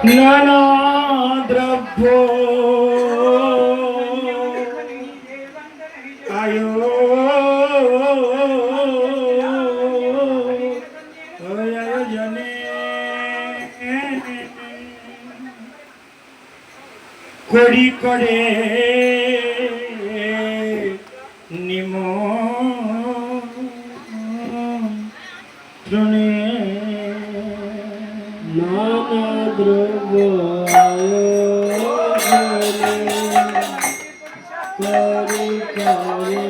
নানা দ্রব্য আয়ো আয়োজনে করি করে নিমন্ত্রণে নানা দ্রব্য আয়োজনে করি করে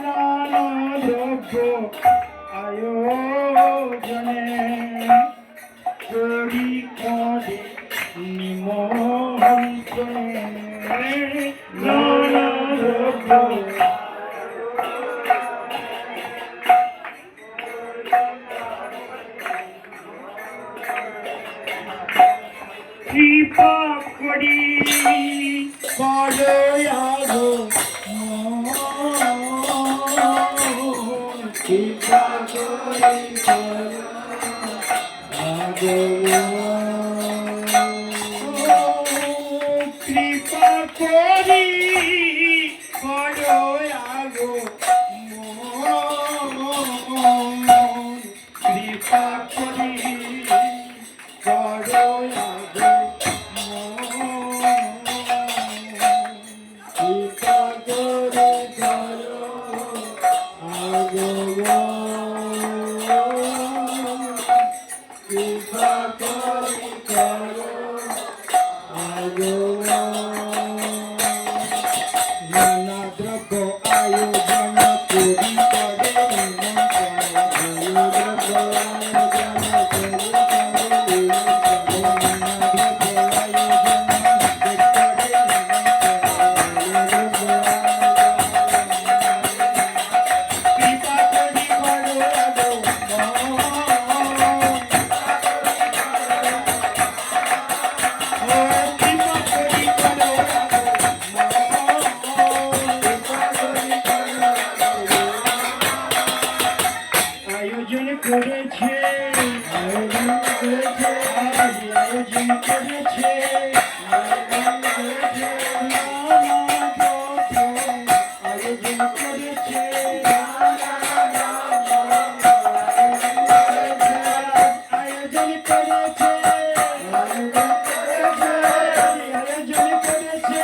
নানা দ্রব্য আয়োজনে করি করে নিমন্ত্রণে নানা দ্রব্য কৃপা করি করো কৃপা করি কৃপা করি করো আগো কৃপা করি করো আগো কৃপা করি করো আগো কৃপা করি করো আগো নানা দ্রব্য আয়োজন করি করে আয়োজন করেছে আয়োজন করেছে আয়োজন করেছে আয়োজন করেছে আয়োজন করেছে আয়োজন করেছে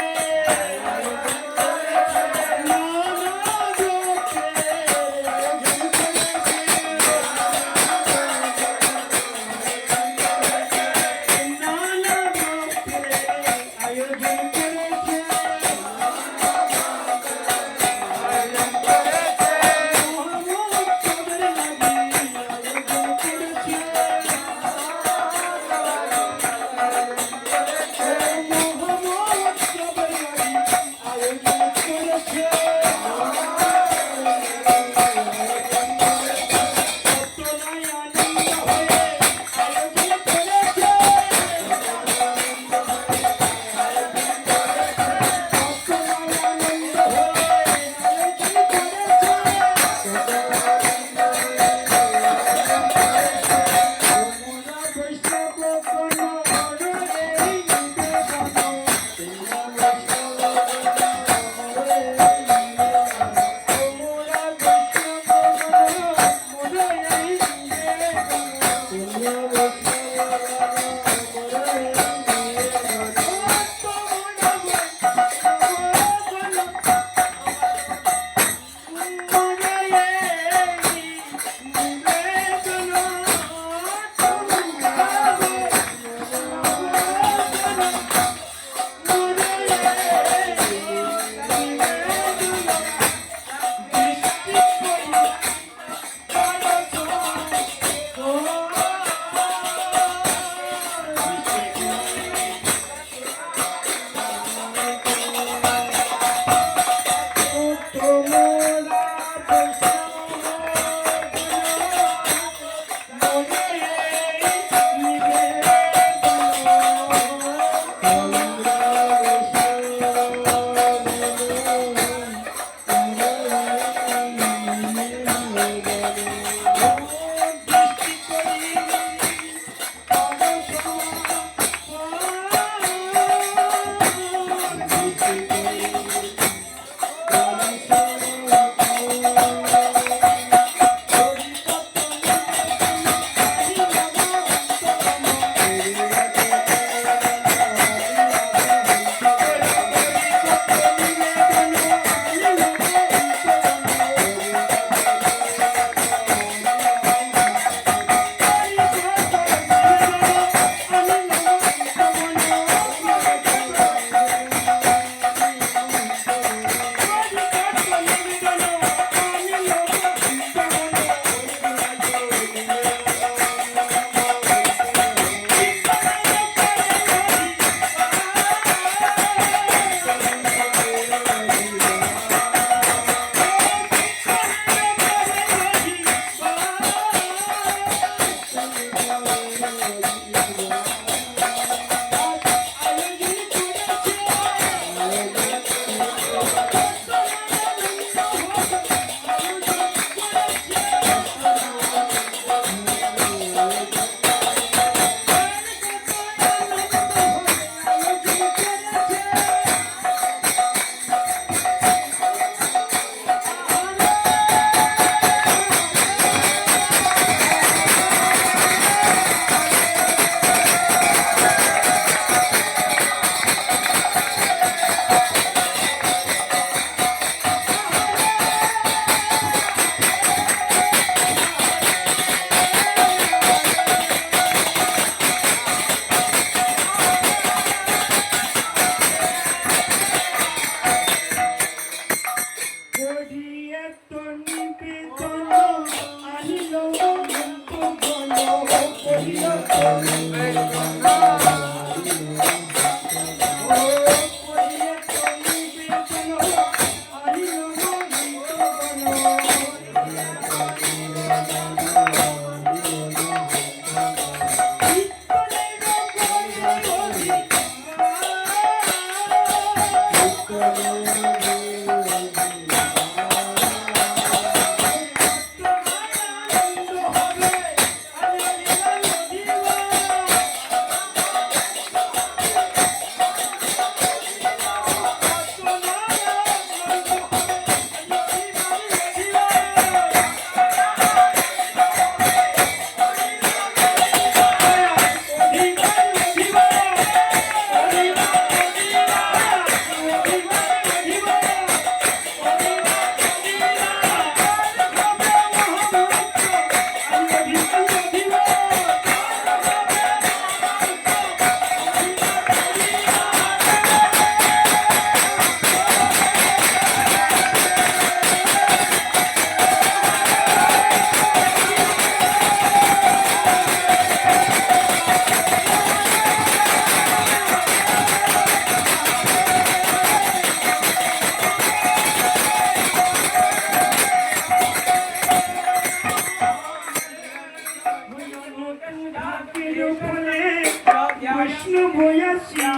কৃষ্ণ বয়া শিয়া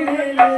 মেলে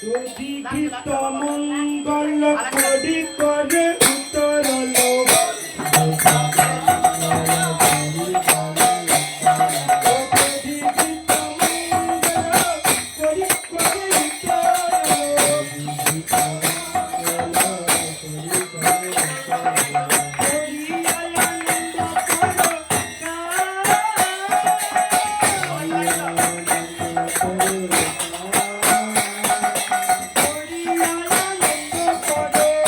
অধিকৃত মঙ্গল করি করে উত্তরল অধিকৃত মঙ্গল করি করে উত্তরল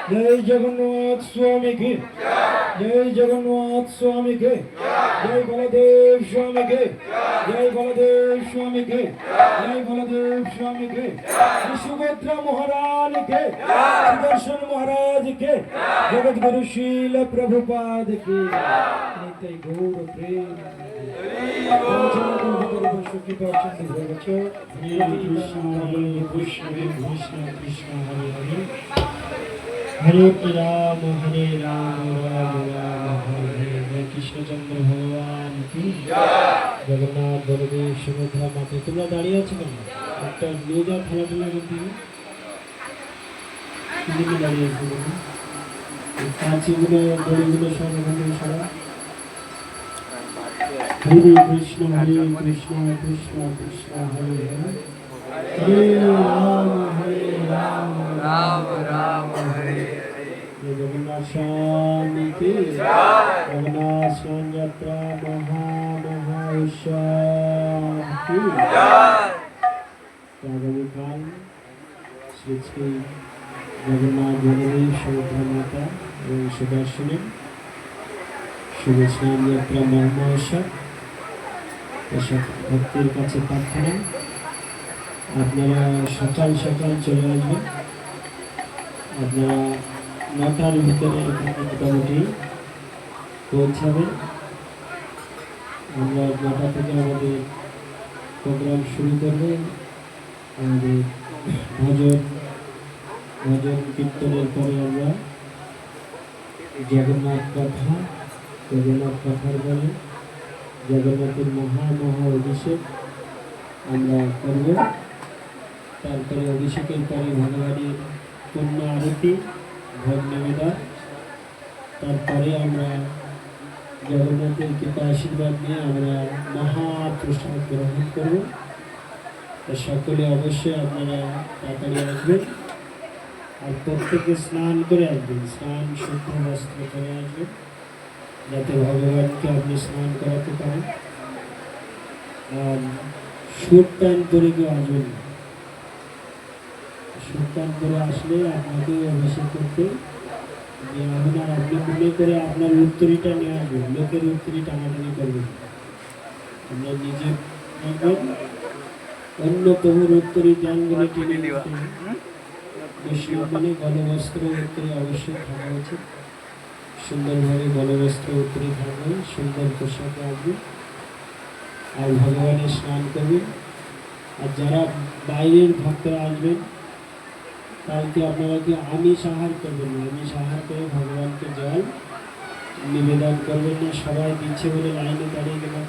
जय जगन्नाथ स्वामी की जय जगन्नाथ स्वामी के जय बलदेव स्वामी के जय बलदेव स्वामी के जय बलदेव स्वामी के सुभद्रा महारानी के सुदर्शन महाराज के जगत गुरु शील प्रभुपाद के नित्य गौर प्रेम हरे राम राम राम हरे हरे कृष्णचंद्र भगवान की जगन्नाथ बलदेव सुभद्रा माता তোমরা দাঁড়িয়ে আছো কেন একটা নিয়ে যাও খেলাধুলা করতে তুমি দাঁড়িয়ে আছো কেন কাঁচিগুলো দড়িগুলো সব এখানে সরা हरे कृष्ण कृष्ण कृष्ण हरे हरे हरे राम राम राम हरे हरे जगन्नाथ स्वामी की जगन्नाथ स्वामी यात्रा महा उत्सव की आगामीकाल श्री श्री जगन्नाथ बलदेव सुभद्रा माता एवं सुदर्शनी शुभ स्नान यात्रा महोत्सव ভক্তির কাছে প্রার্থনা আপনারা সকাল সকাল চলে আসবেন আপনারা 9টার ভিতরে মোটামুটি পৌঁছাবেন আমরা 9টা থেকে আমাদের প্রোগ্রাম শুরু করবেন আমাদের ভজন কীর্তনের পরে আমরা জগন্নাথ কথার বলে জগন্নাথের মহা অভিষেক আমরা করব তারপরে অভিষেকের পরে ভগবানের পূর্ণ আরতি ভোগ নিবেদন তারপরে আমরা জগন্নাথের কৃপা আশীর্বাদ নিয়ে আমরা মহাপ্রসাদ গ্রহণ করব। সকলে অবশ্যই আপনারা তাড়াতাড়ি আসবেন, আর প্রত্যেকে স্নান করে আসবেন, স্নান শুদ্ধ বস্ত্র করে আসবেন, যাতে ভগবানকে আপনি স্নান করাতে পারেন। আর স্যুট প্যান্ট পরে কেউ আসবেন না, স্যুট প্যান্ট পরে আসলে আপনাকে অভিষেক করতে আপনার আপনি মনে করে আপনার উত্তরীটা নিয়ে আসবেন, লোকের উত্তরী টানাটানি করবেন। আপনার নিজে অন্য তবুর উত্তরী জ্ঞানগুলো টেনে মানে গলবস্ত্র উত্তরে অবশ্যই থাকা উচিত। সুন্দরভাবে গলবস্ত্র উত্তরে থাকবে, সুন্দর পোশাকে আসবে আর ভগবানের স্নান করবেন। আর যারা বাইরের ভক্তরা আসবেন কালকে আপনারা কি আমিষ আহার করবেন না, আমিষ আহার করে ভগবানকে জল নিবেদন করবেন না। সবাই দিচ্ছে বলে লাইনে দাঁড়িয়ে গেলাম,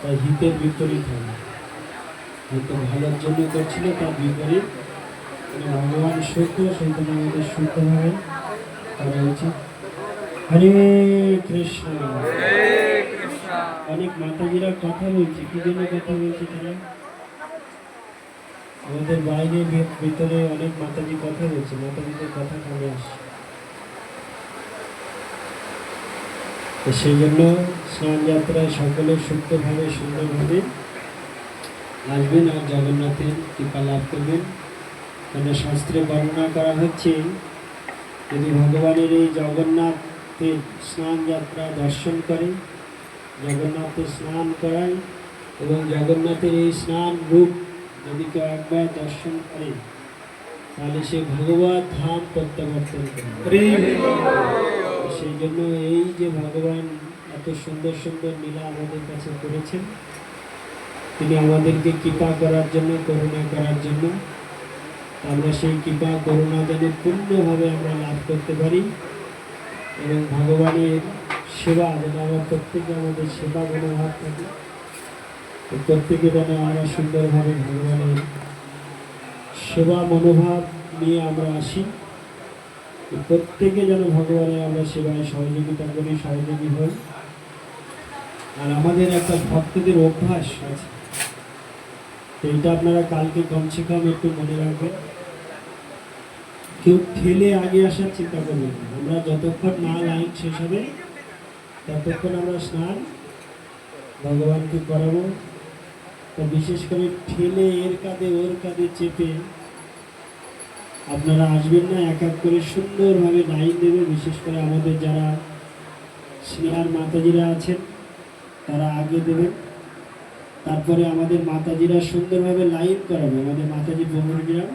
তার হিতের বিপরীত হবে, হয়তো ভালোর জন্য করছিল, তার বিপরীত। ভগবান সত্য, সেইটা আমাদের শুদ্ধভাবে করা উচিত। হরে কৃষ্ণ। অনেক মাতাজিরা কথা বলছে, কি জন্য কথা বলছে তারা? আমাদের বাইরে ভিতরে অনেক মাতাজি কথা বলছে, মাতাজিদের কথা কানে আসে। তো সেই জন্য স্নান যাত্রায় সকলে সুস্থভাবে সুন্দরভাবে আসবেন আর জগন্নাথের কৃপা লাভ করবেন। কেন শাস্ত্রে বর্ণনা করা হচ্ছে, যদি ভগবানের এই জগন্নাথের স্নান যাত্রা দর্শন করে, জগন্নাথের স্নান করায় এবং জগন্নাথের এই স্নান রূপ যদি কেউ একবার দর্শন করে, তাহলে সে ভগবত ধাম প্রত্যাবর্তন করে। সেই জন্য এই যে ভগবান এত সুন্দর সুন্দর লীলা আমাদের কাছে করেছেন, তিনি আমাদেরকে কৃপা করার জন্য, করুণা করার জন্য। আমরা সেই কৃপা করুণা যেন পূর্ণভাবে আমরা লাভ করতে পারি এবং ভগবানের সেবা যেন আমরা প্রত্যেকে আমাদের সেবা মনোভাব থাকে, প্রত্যেকে যেন আমরা সুন্দরভাবে ভগবানের সেবা মনোভাব নিয়ে আমরা আসি। প্রত্যেকে যেন ভগবানের আমরা সেবায় সহযোগিতা করি, সহযোগী হই। আর আমাদের একটা ভক্তদের অভ্যাস আছে, এইটা আপনারা কালকে কমসে কম একটু মনে রাখবেন। কেউ ঠেলে আগে আসার চিন্তা করবেন না। আমরা যতক্ষণ না লাইন শেষ হবে ততক্ষণ আমরা স্নান ভগবানকে করাবো। তো বিশেষ করে ঠেলে এর কাঁধে ওর কাঁধে চেপে আপনারা আসবেন না, এক এক করে সুন্দরভাবে লাইন দেবে। বিশেষ করে আমাদের যারা সিনিয়র মাতাজিরা আছেন তারা আগে দেবেন, তারপরে আমাদের মাতাজিরা সুন্দরভাবে লাইন করাবে। আমাদের মাতাজি ভ্রমণীরা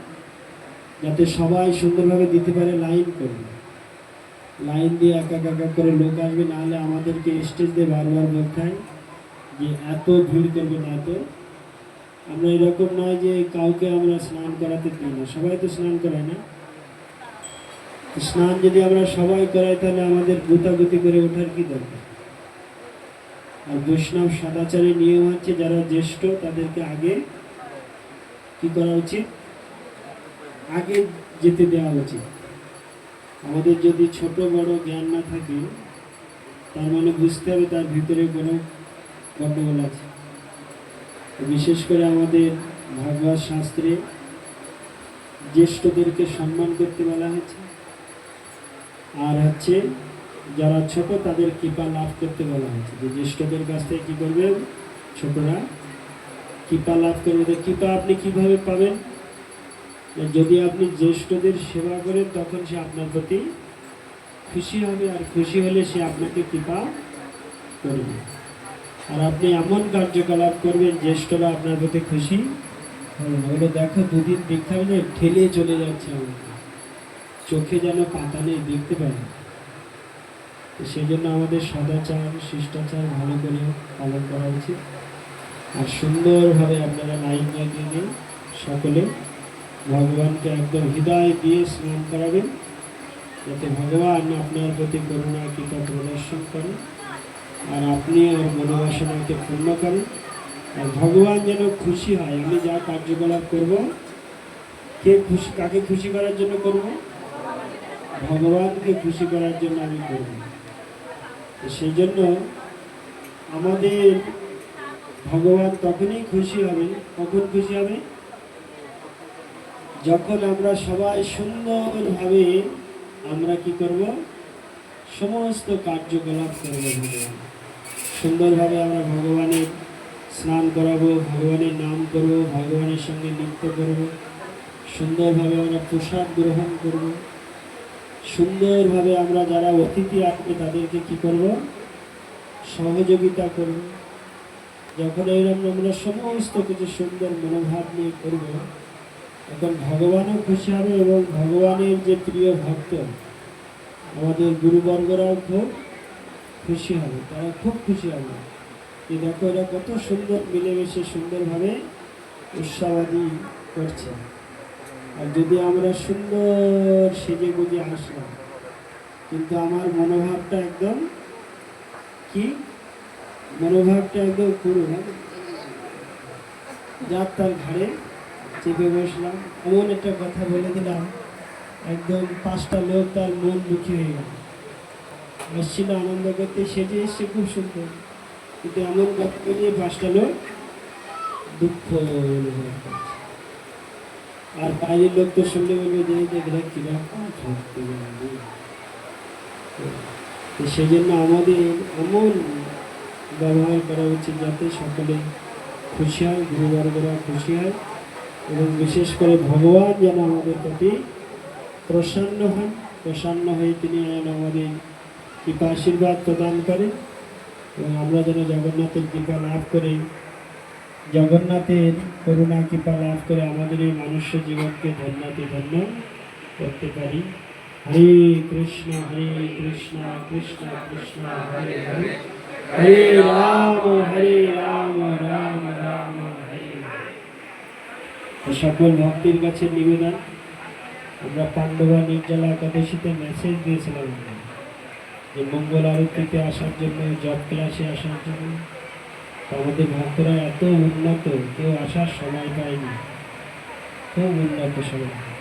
যাতে সবাই সুন্দরভাবে দিতে পারে, লাইন করবে। লাইন দিয়ে এক এক করে লোক আসবে, নাহলে আমাদেরকে স্টেজ দিয়ে বারবার বলতে হয় যে এত ভিড় করবে না। তো আমরা এরকম নয় যে কাউকে আমরা স্নান করাতে দিই না, সবাই তো স্নান করায় না। স্নান যদি আমরা সবাই করাই তাহলে আমাদের গুতাগুতি করে ওঠার কি দরকার? আর বৈষ্ণব সদাচারের নিয়ম হচ্ছে যারা জ্যেষ্ঠ তাদেরকে আগে কি করা উচিত? আগে যেতে দেওয়া উচিত। আমাদের যদি ছোট বড় জ্ঞান না থাকে তার মানে বুঝতে হবে তার ভিতরে কোনো গণ্ডগোল আছে। বিশেষ করে আমাদের ভাগবত শাস্ত্রে জ্যেষ্ঠদেরকে সম্মান করতে বলা হয়েছে, আর হচ্ছে যারা ছোট তাদের কৃপা লাভ করতে বলা হয়েছে। যে জ্যেষ্ঠদের কাছ থেকে কী করবে, ছোটরা কৃপা লাভ করবে। কৃপা আপনি কিভাবে পাবেন? যদি আপনি জ্যেষ্ঠদের সেবা করেন তখন সে আপনার প্রতি খুশি হবে, আর খুশি হলে সে আপনাকে কৃপা করবে। আর আপনি এমন কার্যকলাপ করবেন জ্যেষ্ঠরা আপনার প্রতি খুশি হবে। ওগুলো দেখো দুদিন দীক্ষা হলে ঠেলে চলে যাচ্ছে, আমাকে চোখে যেন পাতা নেই, দেখতে পাই না। সেই জন্য আমাদের সদাচার শিষ্টাচার ভালো করে পালন করা উচিত। আর সুন্দরভাবে আপনারা লাইন লাগিয়ে দিয়ে সকলে ভগবানকে একদম হৃদয় দিয়ে স্নান করাবেন, যাতে ভগবান আপনার প্রতি করুণা কৃপা প্রদর্শন করেন আর আপনি ওর মনোবাসনাকে পূর্ণ করেন। আর ভগবান যেন খুশি হয়। আমি যা কার্যকলাপ করব, কে খুশি, কাকে খুশি করার জন্য করব? ভগবানকে খুশি করার জন্য আমি করব। তো সেই জন্য আমাদের ভগবান তখনই খুশি হবে, কখন খুশি হবে? যখন আমরা সবাই সুন্দরভাবে আমরা কি করব? সমস্ত কার্যকলাপ করব ভগবান। সুন্দরভাবে আমরা ভগবানের স্নান করাবো, ভগবানের নাম করব, ভগবানের সঙ্গে নৃত্য করব, সুন্দরভাবে আমরা প্রসাদ গ্রহণ করব, সুন্দরভাবে আমরা যারা অতিথি আসবে তাদেরকে কি করব? সহযোগিতা করব। যখন এইরকম আমরা সমস্ত কিছু সুন্দর মনোভাব নিয়ে করব, তখন ভগবানও খুশি হবে এবং ভগবানের যে প্রিয় ভক্ত আমাদের গুরুবর্গরাও খুব খুশি হবে, তারা খুব খুশি হবে যে দেখো এরা কত সুন্দর মিলেমিশে সুন্দরভাবে উৎসবাদি করছে। আর যদি আমরা সুন্দর সেজে গুজে আসলাম, কিন্তু আমার মনোভাবটা একদম কি? মনোভাবটা একদম করুন, যার তার ঘাড়ে চেপে বসলাম, এমন একটা কথা বলে দিলাম, একদম 5টা লোক তার মন দুঃখী হয়ে গেল। আসছিল আনন্দ করতে, সেজে এসছে খুব সুন্দর, কিন্তু এমন কথা বলিয়ে 5টা লোক দুঃখ অনুভব করছে। আর বাইরের লোক তো শুনলে বলবে যে দেখলে কিরকম ভক্তি। তো সেই জন্য আমাদের এমন ব্যবহার করা উচিত যাতে সকলে খুশি হয়, গুরুবর্গরা খুশি হয়, এবং বিশেষ করে ভগবান যেন আমাদের প্রতি প্রসন্ন হন, প্রসন্ন হয়ে তিনি যেন আমাদের কৃপা আশীর্বাদ প্রদান করেন, এবং আমরা যেন জগন্নাথের কৃপা লাভ করে, জগন্নাথের করুণা কৃপা লাভ করে আমাদের এই মনুষ্য জীবনকে ধন্যতে ধন্য করতে পারি। হরে কৃষ্ণ কৃষ্ণ কৃষ্ণ হরে হরে, হরে রাম রাম রাম হরে হরে। সকল ভক্তির কাছে নিবেদন, আমরা পাণ্ডবা নির্জলা একাদশীতে মেসেজ দিয়েছিলাম যে মঙ্গল আরতিতে আসার জন্য, জব ক্লাসে আসার জন্য। আমাদের ভক্তরা এত উন্নত, কেউ আসার সময় পায়নি, খুব উন্নত সবাই।